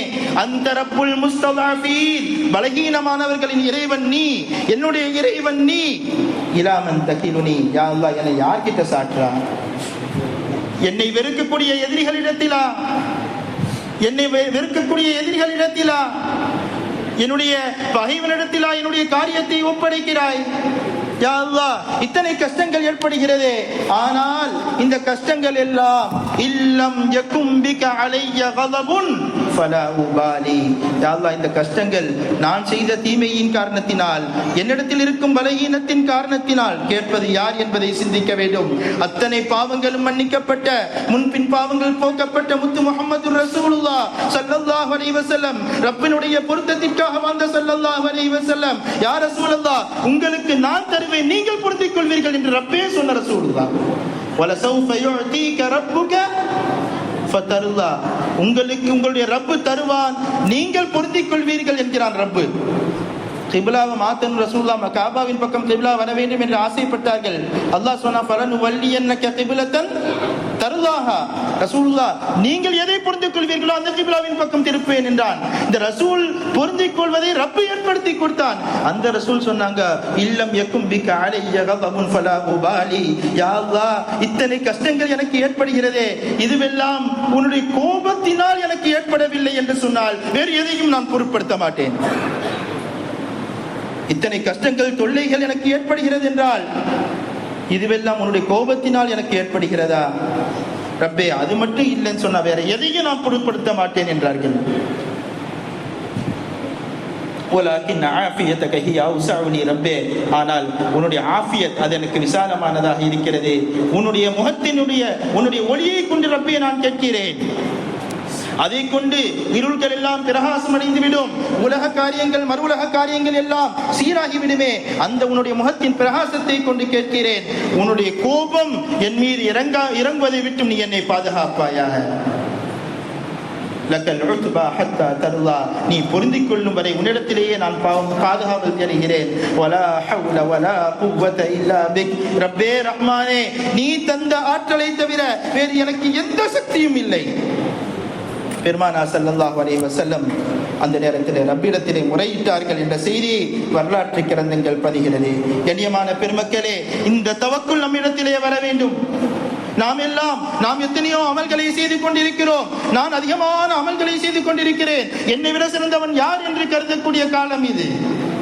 அந்த ரப்புல் முஸ்தضعفين, பலகீனமானவர்களின் இறைவன் நீ, என்னுடைய இறைவன் நீ. இலா மன் தகிலுனி, யா அல்லாஹ், என்னை யார்கிட்ட சாற்றா? என்னை வெறுக்கக்கூடிய எதிரிகளிடத்திலா? என்னை வெறுக்கக்கூடிய எதிரிகளிடத்திலா? என்னுடைய பகைவனிடத்திலா என்னுடைய காரியத்தை ஒப்படைக்கிறாய்? யா அல்லாஹ், இத்தனை கஷ்டங்கள் ஏற்படுகிறது. ஆனால் இந்த கஷ்டங்கள் எல்லாம் இல்லம் யகும் பிக அலைய கதபுன் ஃபலா உபாலி, யா அல்லாஹ், இந்த கஷ்டங்கள் நான் செய்த தீமையின் காரணத்தினால், என்னிடத்தில் இருக்கும் பலகீனத்தின் காரணத்தினால், கேட்பது யார் என்பதை சிந்திக்க வேண்டும். அத்தனை பாவங்களும் மன்னிக்கப்பட்ட, முன்பின் பாவங்கள் போக்கப்பட்ட முத்து முஹம்மது ரசூலுல்லாஹ் ஸல்லல்லாஹு அலைஹி வஸல்லம், ரப்பினுடைய பொருத்தத்திற்காக வந்த ஸல்லல்லாஹு அலைஹி வஸல்லம், யா ரசூலல்லாஹ், உங்களுக்கு நான் தருவேன், நீங்கள் பொருந்திக் கொள்வீர்கள் என்று ரப்பே சொன்ன ரசூலுல்லாஹ். வலசௌஃப யுஅதீக ரப்புக ஃபதர்லா, உங்களுக்கு உங்களுடைய ரப்பு தருவான், நீங்கள் பொருந்திக் கொள்வீர்கள் என்கிறான் ரப்பு. கிப்லாவை மாத்தணும் ரசூலுல்லாஹ், காபாவின் பக்கம் கிப்லா வர வேண்டும் என்று ஆசைப்பட்டார்கள். அல்லாஹ் சொன்னா ஃபலனு வல்லியன்னக கிப்லத்தன் தர்லாஹா, ரசூலுல்லாஹ், நீங்கள் எதை பொருந்திக் கொள்வீர்களோ அந்த கிப்லாவின் பக்கம் திருப்பேன் என்றான். இந்த ரசூல் பொருந்திக் கொள்வதை ரப்பு ஏற்படுத்தி கொடுத்தான். அந்த ரசூல் சொன்னாங்க, இல்லம் யகும் பிக அலைய கதபுன் ஃபலா உபாலி, யா அல்லாஹ், இத்தனை கஷ்டங்கள் எனக்கு ஏற்படுகிறதே, இதுவெல்லாம் உன்னுடைய கோபத்தினால் எனக்கு ஏற்படவில்லை என்று சொன்னால் வேறு எதையும் நான் பொருட்படுத்த மாட்டேன். இத்தனை கஷ்டங்கள் தொல்லைகள் எனக்கு ஏற்படுகிறது என்றால் இதுவெல்லாம் உன்னுடைய கோபத்தினால் எனக்கு ஏற்படுகிறதா? ரப்பே, அது மட்டும் இல்லைன்னு சொன்னா வேற எதையும் நான் பொருட்படுத்த மாட்டேன் என்றார்கள். ரப்பே, ஆனால் உன்னுடைய ஆஃபியத் அது எனக்கு விசாலமானதாக இருக்கிறது. உன்னுடைய உன்னுடைய ஒளியை கொண்டு ரப்பே நான் கேட்கிறேன். அதை கொண்டு இருள்கள் எல்லாம் பிரகாசம் அடைந்து விடும், உலக காரியங்கள் மறு உலக காரியங்கள் எல்லாம் சீராகி விடுமே. அந்த உன்னுடைய முகத்தின் பிரகாசத்தை கொண்டு கேட்கிறேன். உன்னுடைய கோபம் என் மீது இறங்குவதை விட்டு நீ என்னை பாதுகாப்பாயாக. லக்கல் உத்பா ஹத்தா தர்லா, நீ பொருந்திக் கொள்ளும் வரை உன்னிடத்திலேயே நான் பாதுகாவல் தேடுகிறேன். வலா ஹவ்ல வலா குவத இல்லா பிக், ரப்பே ரஹ்மானே, நீ தந்த ஆற்றலை தவிர வேறு எனக்கு எந்த சக்தியும் இல்லை. பெருமானா ஸல்லல்லாஹு அலைஹி வஸல்லம் அந்த நேரத்தில் ரப்பிடத்திலே முறையிட்டார்கள் என்ற செய்தியை வரலாற்று கிரந்தங்கள் பதிகிறது. கண்ணியமான பெருமக்களே, இந்த தவக்குல் நம்மிடத்திலே வர வேண்டும். நாம் எத்தனையோ அமல்களை செய்து கொண்டிருக்கிறோம். நான் அதிகமான அமல்களை செய்து கொண்டிருக்கிறேன். என்னை விட சிறந்தவன் யார் என்று கருதக்கூடிய காலம் இது.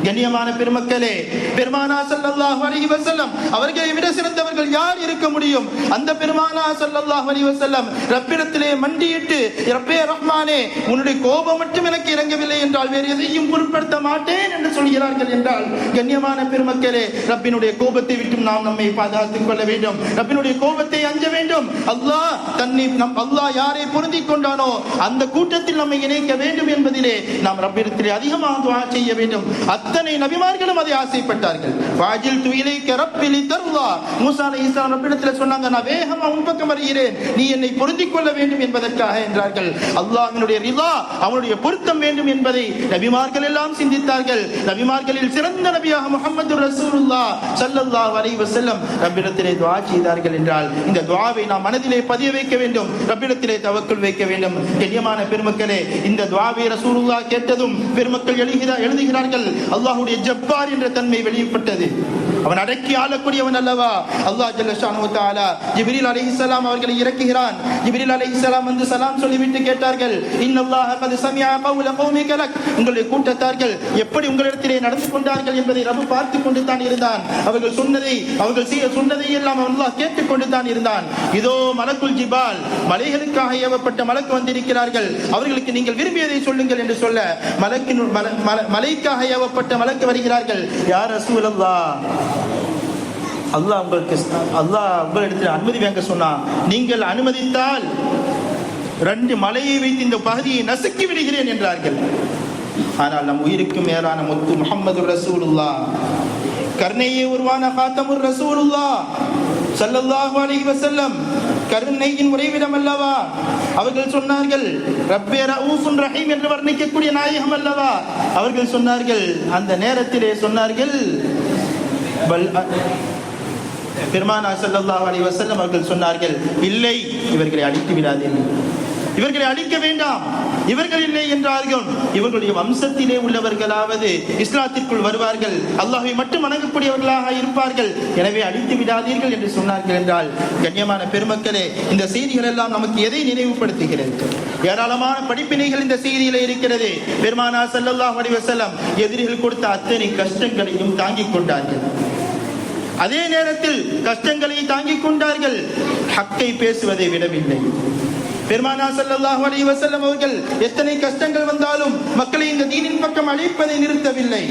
கண்ணியமான பெருமக்களே, பெருமானா ஸல்லல்லாஹு அலைஹி வஸல்லம் அவர்களை விட சிறந்தவர்கள் யார் இருக்க முடியும்? அந்த பெருமானா ஸல்லல்லாஹு அலைஹி வஸல்லம் ரப்பிடத்திலே மண்டியிட்டு, ரப்பே ரஹ்மானே, உன்னுடைய கோபம் மட்டும் எனக்கு இறங்கவில்லை என்றால் வேறு எதையும் பொருட்படுத்த மாட்டேன் என்று சொல்கிறார்கள் என்றால், கண்ணியமான பெருமக்களே, ரப்பினுடைய கோபத்தை விட்டு நாம் நம்மை பாதுகாத்துக் கொள்ள வேண்டும். ரப்பினுடைய கோபத்தை அஞ்ச வேண்டும். அல்லாஹ் யாரை பொருந்திக் கொண்டானோ அந்த கூட்டத்தில் நம்மை இணைக்க வேண்டும் என்பதிலே நாம் ரப்பிடத்திலே அதிகமாக துஆ செய்ய வேண்டும். அத்தனை நபிமார்களும் அதை ஆசைப்பட்டார்கள். வாஜில் துயிலைக்க ரப்பிலி தர்லா, மூசா அலைஹிஸ்ஸலாம் ரப்பிடத்தில் சொன்னாங்க, நான் வேகமா உன் பக்கம் வருகிறேன், நீ என்னை பொருந்திக் கொள்ள வேண்டும் என்பதற்காக என்றார்கள். அல்லாஹ்வினுடைய ரிலா, அவனுடைய பொருத்தம் வேண்டும் என்பதை நபிமார்கள் எல்லாம் சிந்தித்தார்கள். நபிமார்களில் சிறந்த நபியாக முஹம்மது ரசூலுல்லாஹ் ஸல்லல்லாஹு அலைஹி வஸல்லம் ரப்பிடத்திலே துஆ செய்தார்கள் என்றால், இந்த துஆவை நாம் மனதிலே பதிய வைக்க வேண்டும். ரப்பிடத்திலே தவக்குல் வைக்க வேண்டும். கண்ணியமான பெருமக்களே, இந்த துஆவை ரசூலுல்லாஹ் கேட்டதும் பெருமக்கள் எழுதுகிறார்கள், அல்லாஹ்வுடைய ஜப்பார் என்ற தன்மை வெளிப்பட்டது. அவன் அடக்கி ஆளக்கூடியவன் அல்லவா. அல்லாஹ் ஜல்ல ஷானஹு வ தஆலா ஜிப்ரீல் அலைஹிஸ்ஸலாம் அவர்களை இறக்குகிறான். ஜிப்ரீல் அலைஹிஸ்ஸலாம் வந்து சலாம் சொல்லிவிட்டு கேட்டார்கள், இன்னல்லாஹ கத் சமிஅ கௌல கௌமிக லக், உங்களுடைய கூட்டத்தார்கள் எப்படி உங்களிடத்திலே நடந்து கொண்டார்கள் என்பதை ரப்பு பார்த்து கொண்டு தான் இருந்தான். அவர்கள் சொன்னதை எல்லாம் அல்லாஹ் கேட்டுக் கொண்டு தான் இருந்தான். இதோ மலக்குல் ஜிபால், மலைகளுக்காக ஏவப்பட்ட மலக்கு வந்திருக்கிறார்கள், அவர்களுக்கு நீங்கள் விரும்பியதை சொல்லுங்கள் என்று சொல்ல, மலைக்காக ஏவப்பட்ட மலக்கு வருகிறார்கள். யா ரசூலல்லாஹ், அல்லாஹ் உங்களிடத்தில் அனுமதி வாங்க சொன்னா, நீங்கள் அனுமதித்தால் 2 மலையை வைத்து இந்த பகுதியை நசுக்கி விடுகிறேன் என்றார்கள். ஆனால் நம் உயிருக்கு மேலான முத்து முஹம்மது ரசூலுல்லாஹ், கருணையை உருவான காத்தமுர் ரசூலுல்லாஹ் ஸல்லல்லாஹு அலைஹி வஸல்லம், கருணையின் உறைவிடம் அல்லவா. அவர்கள் சொன்னார்கள், ரப்பே ரഊஃபுன் ரஹீம் என்று வர்ணிக்கக்கூடிய நாயகம் அல்லவா. அவர்கள் சொன்னார்கள், அந்த நேரத்திலே சொன்னார்கள், பெருமானா ஸல்லல்லாஹு அலைஹி வஸல்லம் அவர்கள் சொன்னார்கள், இல்லை, இவர்களை அழித்து விடாதீர்கள், இவர்களை அழிக்க வேண்டாம். இவர்கள் இல்லை என்றார்கள், இவர்களுடைய வம்சத்திலே உள்ளவர்களாவது இஸ்லாத்திற்குள் வருவார்கள், அல்லாஹ்வை மட்டும் வணங்கக்கூடியவர்களாக இருப்பார்கள், எனவே அழித்து விடாதீர்கள் என்று சொன்னார்கள் என்றால், கண்ணியமான பெருமக்களே, இந்த செய்திகள் எல்லாம் நமக்கு எதை நினைவுபடுத்துகிறது? ஏராளமான படிப்பினைகள் இந்த செய்தியிலே இருக்கிறது. பெருமானா ஸல்லல்லாஹு அலைஹி வஸல்லம் எதிரிகள் கொடுத்த அத்தனை கஷ்டங்களையும் தாங்கிக் கொண்டார்கள். அதே நேரத்தில் கஷ்டங்களை தாங்கிக் கொண்டார்கள், ஹக்கை பேசுவதை விடவில்லை. பெருமானா ஸல்லல்லாஹு அலைஹி வஸல்லம் அவர்கள் எத்தனை கஷ்டங்கள் வந்தாலும் மக்களை இந்த தீனின் பக்கம் அழைப்பதை நிறுத்தவில்லை.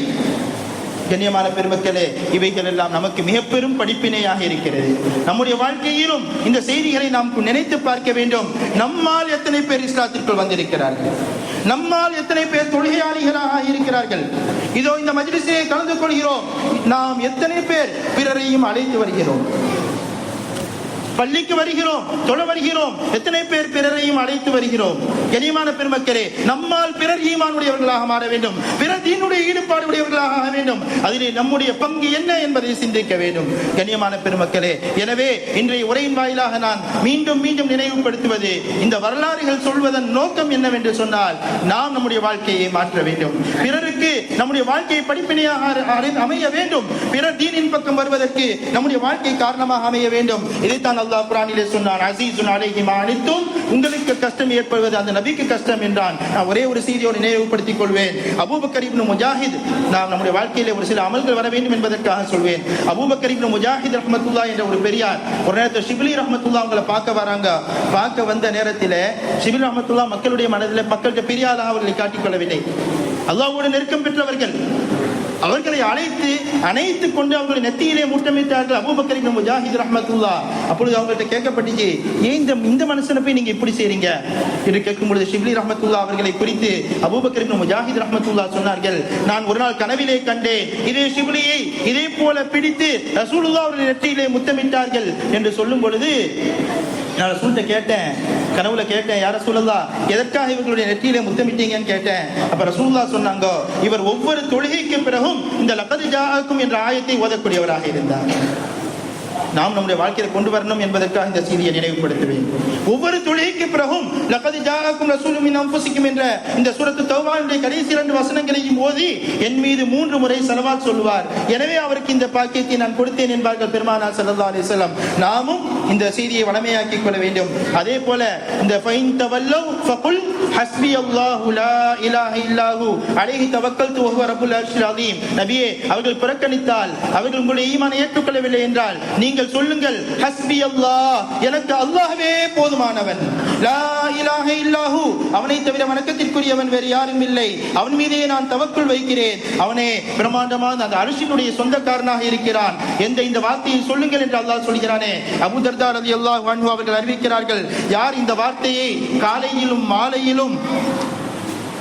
கண்ணியமான பெருமக்களே, இவைகள் எல்லாம் நமக்கு மிக பெரும் படிப்பினையாக இருக்கிறது. நம்முடைய வாழ்க்கையிலும் இந்த செய்திகளை நாம் நினைத்து பார்க்க வேண்டும். நம்மால் எத்தனை பேர் இஸ்லாத்திற்குள் வந்திருக்கிறார்கள்? நம்மால் எத்தனை பேர் தொழுகையாளிகளாக இருக்கிறார்கள்? இதோ இந்த மஜ்லிஸிலே கலந்து கொள்கிறோம். நாம் எத்தனை பேர் பிறரையும் அழைத்து வருகிறோம்? பள்ளிக்கு வருகிறோம், தொழ வருகிறோம், எத்தனை பேர் பிறரையும் அழைத்து வருகிறோம்? கண்ணியமான பெருமக்களே, நம்மால் பிறர் ஈமானுடையவர்களாக மாற வேண்டும், பிறர் தீனுடைய ஈடுபாடு உடையவர்களாக ஆக வேண்டும். அதிலே நம்முடைய பங்கு என்ன என்பதை சிந்திக்க வேண்டும். கண்ணியமான பெருமக்களே, எனவே இன்றைய உரையின் வாயிலாக நான் மீண்டும் மீண்டும் நினைவுபடுத்துவது, இந்த வரலாறுகள் சொல்வதன் நோக்கம் என்னவென்று சொன்னால், நாம் நம்முடைய வாழ்க்கையை மாற்ற வேண்டும், பிறருக்கு நம்முடைய வாழ்க்கையை படிப்பினையாக அமைய வேண்டும், பிறர் தீனின் பக்கம் வருவதற்கு நம்முடைய வாழ்க்கை காரணமாக அமைய வேண்டும். இதைத்தான் அல்லாஹ் குர்ஆனிலே சொன்னான், அஸீஸுன் அலைஹி மா அனித்தும், உங்களுக்கு கஷ்டம் ஏற்படுவது அந்த நபிக்கு கஷ்டம் என்றான். நான் ஒரே ஒரு செய்தியோடு நினைவுபடுத்திக் கொள்வேன். அபூபக்கர் இப்னு முஜாஹித், நாம் நம்முடைய வாழ்க்கையிலே ஒரு சில அமல்கள் வர வேண்டும் என்பதற்காக சொல்வேன். அபூபக்கர் இப்னு முஜாஹித் ரஹ்மத்துல்லாஹ் என்ற ஒரு பெரியார், ஒரு நேரத்தில் ஷிப்லி ரஹ்மத்துல்லாஹ் அவங்களை பார்க்க வராங்க. பார்க்க வந்த நேரத்தில் ஷிப்லி ரஹ்மத்துல்லாஹ் மக்களுடைய மனதில் மக்களுடைய பெரிய ஆளாக அவர்களை காட்டிக்கொள்ளவில்லை. அல்லாஹ்வோடு நெருக்கம் பெற்றவர்கள், அவர்களை அணைத்துக் கொண்டு அவர்களை நெத்தியிலே முட்டமிட்டார்கள் அபூபக்கர் இப்னு முஜாஹித் ரஹ்மத்துல்லாஹ். அப்பொழுது அவங்கள்ட்ட கேட்கப்பட்டுச்சு, ஏன் இந்த மனுஷனை போய் நீங்க இப்படி செய்றீங்க என்று கேட்கும்பொழுது ஷிப்லி ரஹ்மத்துல்லாஹ் அவர்களை குறித்து அபூபக்கர் இப்னு முஜாஹித் ரஹ்மத்துல்லாஹ் சொன்னார்கள், நான் ஒரு நாள் கனவிலே கண்டேன், இதே ஷிப்லியை இதே போல பிடித்து ரசூலுல்லாஹ் அவர்கள் நெற்றியிலே முத்தமிட்டார்கள் என்று சொல்லும் பொழுது நான் ரசூல்கிட்ட கேட்டேன், கனவுல கேட்டேன், யார் ரசூலல்லாஹ் எதற்காக இவர்களுடைய நெற்றியிலே முத்தமிட்டீங்கன்னு கேட்டேன். அப்ப ரசூலுல்லாஹ் சொன்னாங்க, இவர் ஒவ்வொரு தொழுகைக்கு பிறகும் இந்த லகத் ஜாஅக்கும் என்ற ஆயத்தை ஓதக்கூடியவராக இருந்தார். நாம் நம்முடைய வாழ்க்கையில கொண்டு வரணும் என்பதற்காக இந்த செய்தியை நினைவுபடுத்துவேன். ஒவ்வொரு தொழுகைக்கு பிறகும் லகத் ஜாஅக்கும் ரசூலும் மின் அன்ஃபுசிக்கும் என்ற இந்த சூரத்து தௌபாவுடைய கடைசி 2 வசனங்களையும் ஓதி என் மீது 3 முறை ஸலவாத் சொல்வார். எனவே அவருக்கு இந்த பாக்கியத்தை நான் கொடுத்தேன் என்பார்கள் பெருமானார் ஸல்லல்லாஹு அலைஹி வஸல்லம். நாமும் இந்த செய்தியை வளமையாக்கிக் கொள்ள வேண்டும். அதே போல இந்த ஃபைன் தவல்லவ் ஃபகுல் ஹஸ்பியல்லாஹு லா இலாஹ இல்லாஹு அலைஹி தவக்கல்து வஹுவ ரப்புல் அர்ஷில் அதீம். நபியே, அவர்கள் புறக்கணித்தால், அவர்கள் உங்களுடைய ஈமானை ஏற்றுக்கொள்ளவில்லை என்றால் நீங்கள் சொல்லுங்கள், ஹஸ்பி அல்லாஹ், எனக்கு அல்லாஹ்வே போதுமானவன், லா இலாஹ இல்லாஹு, அவனை தவிர வணக்கத்திற்குரியவன் வேறு யாரும் இல்லை, அவன் மீதே நான் தவக்குள் வைக்கிறேன், அவனே பிரமாண்டமான அந்த அர்ஷினுடைய சொந்தக்காரனாக இருக்கிறான் என்ற இந்த வார்த்தையை சொல்லுங்கள் என்று அல்லாஹ் சொல்கிறானே. அபூ தர்தா ரலியல்லாஹு அன்ஹு அவர்கள் அறிவிக்கிறார்கள், யார் இந்த வார்த்தையை காலையிலும் மாலையிலும்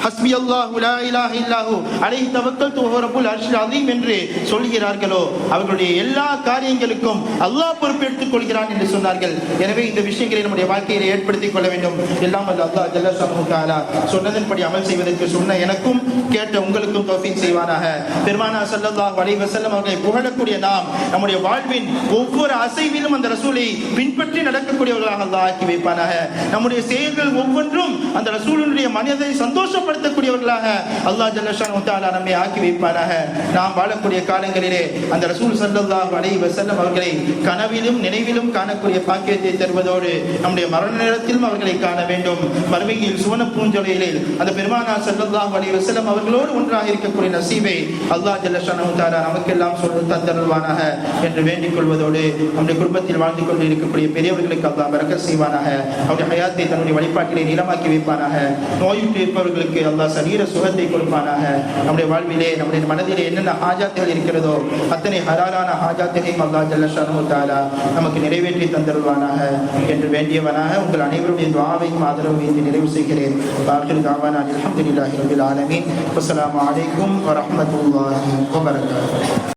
ஹஸ்பி அல்லாஹு லா இலாஹ இல்லாஹு அலைஹி தவக்கல்து வஹுவ ரப்புல் அர்ஷில் அதீம் என்று சொல்கிறார்களோ அவர்களுடைய எல்லா காரியங்களுக்கும் அல்லாஹ் பொறுப்பெடுத்துக் கொள்கிறான் என்று சொன்னார்கள். எனவே இந்த விஷயங்களை நம்முடைய வாழ்க்கையில ஏற்படுத்திக் கொள்ள வேண்டும். எல்லாம் வல்ல அல்லாஹ் ஜல்ல ஷஅனுஹு தஆலா சொன்னதன்படி அமல் செய்வதற்கு சொன்ன எனக்கும் கேட்ட உங்களுக்கும் தௌஃபீக் செய்வானாக. பெருமானார் ஸல்லல்லாஹு அலைஹி வஸல்லம் அவர்களை புகழக்கூடிய நாம் நம்முடைய வாழ்வின் ஒவ்வொரு அசைவிலும் அந்த ரசூலை பின்பற்றி நடக்கக்கூடியவர்களாக அல்லாஹ் ஆக்கி வைப்பானாக. நம்முடைய செயல்கள் ஒவ்வொன்றும் அந்த ரசூலுடைய மனதை சந்தோஷப்படுத்தக்கூடியவர்களாக அல்லாஹ் ஜல்ல ஷஅனுஹு தஆலா நம்மை ஆக்கி வைப்பானாக. நாம் வாழக்கூடிய காலங்களிலே அந்த ரசூல் ஸல்லல்லாஹு அலைஹி வஸல்லம் அவர்களை கனவிலும் நினைவிலும் காணக்கூடிய பாக்கியத்தை தருவதோடு நம்முடைய மரண நேரத்திலும் அவர்களை காண வேண்டும். மறுமையில் சுவன பூஞ்சொலையிலே அந்த பெருமானார் ஸல்லல்லாஹு அலைஹி வஸல்லம் அவர்களோடு ஒன்றாக இருக்கக்கூடிய நசீபை அல்லாஹ் ஜல்ல ஷஅனுஹு தஆலா நமக்கெல்லாம் சொல்லி தந்தருள்வானாக என்று வேண்டிக் கொள்வதோடு நம்முடைய குடும்பத்தில் வாழ்ந்து கொண்டு இருக்கக்கூடிய பெரியவர்களுக்கு அல்லாஹ் பரக்கத் செய்வானாக. அவருடைய ஹயாத்தை தன்னுடைய வழிபாட்டிலே நீளமாக்கி வைப்பானாக. நோயுற்று இருப்பவர்களுக்கு அல்லாஹ் சரீர சுகத்தை கொடுப்பானாக. நம்முடைய வாழ்விலே நம்முடைய மனதிலே என்னென்ன ஹாஜாத்துகள் இருக்கிறதோ அத்தனை ஹலாலான ஹாஜாத்துகளையும் அல்லாஹ் ஜல்ல ஷஅனுஹு தஆலா நமக்கு நிறைவேற்றி தந்தருள்வானாக என்று வேண்டியவனாக உங்கள் அனைவருடைய துஆவையும் ஆதரவையும் நிறைவு செய்கிறேன். ஆகிரு தஅவானா அல்ஹம்துலில்லாஹி ரப்பில் ஆலமீன். வஸ்ஸலாமு அலைக்கும் வரஹ்மத்துல்லாஹி வபரகாத்துஹு.